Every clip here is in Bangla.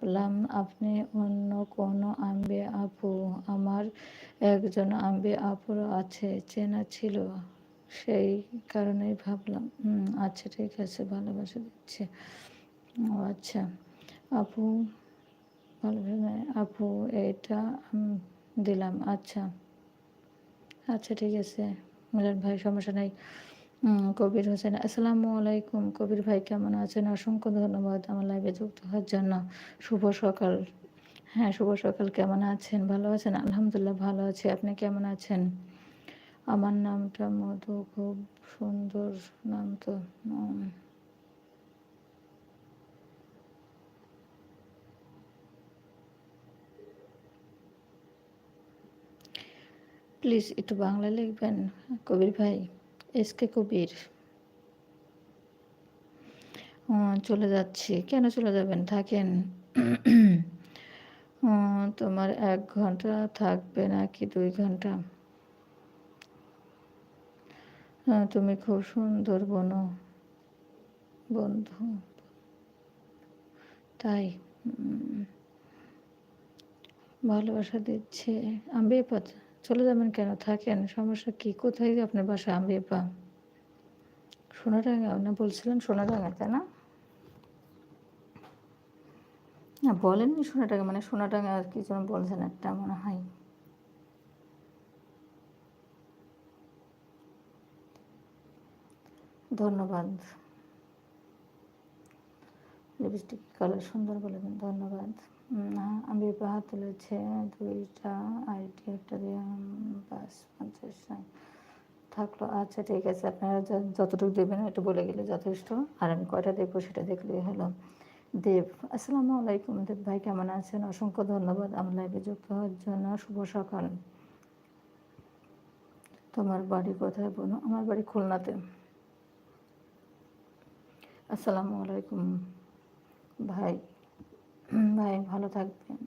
ভাবলাম আপনি অন্য কোনো আম্বি আপু। আমার একজন আম্বি আপুর আছে, চেনা ছিল, সেই কারণেই ভাবলাম। আচ্ছা ঠিক আছে, ভালোবাসা দিচ্ছে। ও আচ্ছা আপু, ভালোবাসা আপু, এইটা দিলাম। আচ্ছা আচ্ছা ঠিক আছে মিলন ভাই, সমস্যা নাই। কবির হোসেন, আসসালামু আলাইকুম। কবির ভাই কেমন আছেন? অসংখ্য ধন্যবাদ আমার লাইভে যুক্ত হওয়ার জন্য। শুভ সকাল। হ্যাঁ শুভ সকাল, কেমন আছেন? ভালো আছেন? আলহামদুলিল্লাহ ভালো আছি। আপনি কেমন আছেন? আমার নামটা মধু, খুব সুন্দর নাম তো। প্লিজ একটু বাংলা লিখবেন কবির ভাই। এসকে কবির। চলে যাচ্ছি। কেন চলে যাবেন? থাকেন। তোমার 1 ঘন্টা থাকবে নাকি 2 ঘন্টা? তুমি খুব সুন্দর বন্ধু। তাই ভালোবাসা দিচ্ছে। আম্বিয়াপা, চলে যাবেন কেন? থাকেন, সমস্যা কি? কোথায় আপনার বাসা? আম্বিয়াপা সোনাডাঙ্গা না বলছিলেন? সোনাডাঙ্গা তাই না? না বলেননি সোনাডাঙ্গা, মানে সোনাডাঙ্গা আর কি যেন বলছেন একটা মনে হয়। ধন্যবাদ। লিপস্টিক কালার সুন্দর বলেছেন, ধন্যবাদ। আমি হাত তুলেছে 2টা আইডি, একটা দিয়ে 5-50 নাই থাকলো। আচ্ছা ঠিক আছে, আপনারা যতটুকু দেবেন একটু বলে গেলে যথেষ্ট। আর আমি কয়টা দেখবো সেটা দেখলেই হলো। দেব, আসসালামু আলাইকুম। দেব ভাই কেমন আছেন? অসংখ্য ধন্যবাদ আমার লাইভে যুক্ত হওয়ার জন্য। শুভ সকাল। তোমার বাড়ি কোথায় বোনো? আমার বাড়ি খুলনাতে। আসসালামু আলাইকুম ভাই। ভাই ভালো থাকবেন,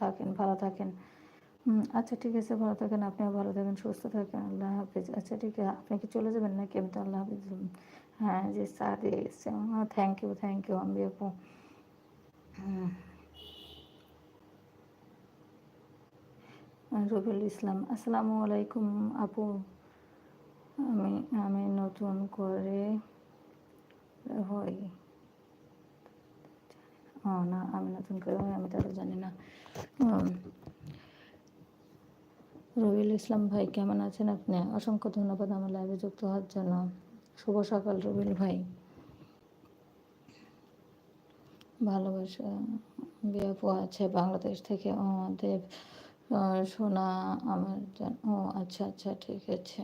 থাকেন, ভালো থাকেন। আচ্ছা ঠিক আছে, ভালো থাকেন। আপনিও ভালো থাকেন, সুস্থ থাকেন। আল্লাহ হাফিজ। আচ্ছা ঠিক আছে, আপনি কি চলে যাবেন নাকি? আমি তো আল্লাহ হাফিজ। হ্যাঁ জি, চা দিয়ে এসছে। থ্যাংক ইউ আমি আপু। রবিউল ইসলাম, আসসালামু আলাইকুম আপু। আমি আমি নতুন করে হই। ও না, আমি নতুন করে হই, আমি তাদের জানি না। রবিউল ইসলাম ভাই কেমন আছেন আপনি? অসংখ্য ধন্যবাদ আমার লাইভে যুক্ত হওয়ার জন্য। শুভ সকাল রবিউল ভাই। ভালোবাসা বিয়াপু আছে বাংলাদেশ থেকে। ও দেব, সোনা আমার ও আচ্ছা আচ্ছা ঠিক আছে।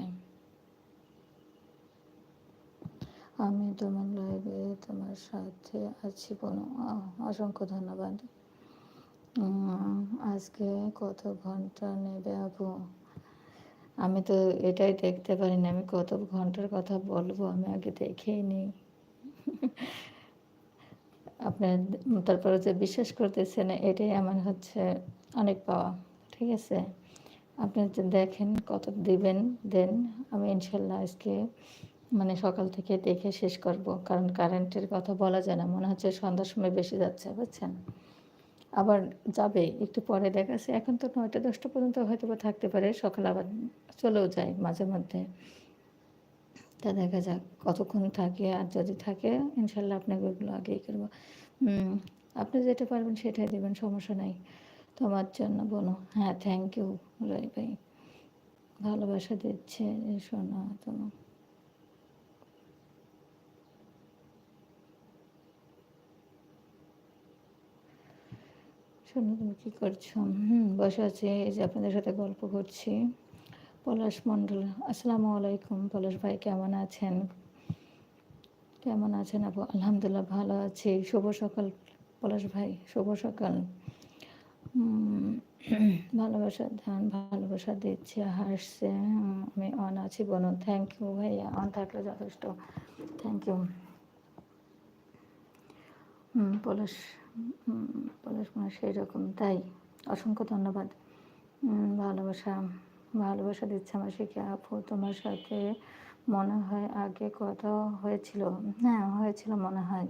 আমি তোমার লাইভে তোমার সাথে আছি বোনো। অসংখ্য ধন্যবাদ। আজকে কত ঘন্টা নেবে আপু? আমি তো এটাই দেখতে পারি না, আমি কত ঘন্টার কথা বলবো, আমি আগে দেখেই নিই। আপনার তারপরে যে বিশ্বাস করতেছেন, এটাই আমার হচ্ছে অনেক পাওয়া। ঠিক আছে, আপনি যে দেখেন কত দিবেন, দেন আমি ইনশাল্লাহ আজকে মানে সকাল থেকে দেখে শেষ করব। কারণ কারেন্টের কথা বলা যায় না, মনে হচ্ছে সন্ধ্যার সময় বেশি যাচ্ছে, বুঝছেন? আবার যাবে একটু পরে, দেখাচ্ছে এখন তো 9টা-10টা পর্যন্ত হয়তো বা থাকতে পারে, সকালে আবার চলেও যায় মাঝে মধ্যে। তা দেখা যাক কতক্ষণ থাকে, আর যদি থাকে ইনশাল্লাহ আপনাকে ওইগুলো আগেই করবো। আপনি যেটা পারবেন সেটাই দেবেন, সমস্যা নাই। তোমার জন্য বলো। হ্যাঁ থ্যাংক ইউ রয় ভাই, ভালোবাসা দিচ্ছে শোনা তোমার। শোনো তুমি কী করছো? বসে আছি, এই যে আপনাদের সাথে গল্প করছি। পলাশ মণ্ডল, আসসালামু আলাইকুম। পলাশ ভাই কেমন আছেন? কেমন আছেন আপু? আলহামদুলিল্লাহ ভালো আছি। শুভ সকাল পলাশ ভাই, শুভ সকাল। ভালোবাসা ধ্যান, ভালোবাসা দিচ্ছে, হাসছে। আমি অন আছি বলুন। থ্যাংক ইউ ভাইয়া, অন থাকলে যথেষ্ট। Thank you. পলাশ, পলাশ মানে সেই রকম, তাই অসংখ্য ধন্যবাদ। ভালোবাসা, ভালোবাসা দিচ্ছে আমার শিখে আপু। তোমার সাথে মনে হয় আগে কথা হয়েছিল। হ্যাঁ হয়েছিল মনে হয়।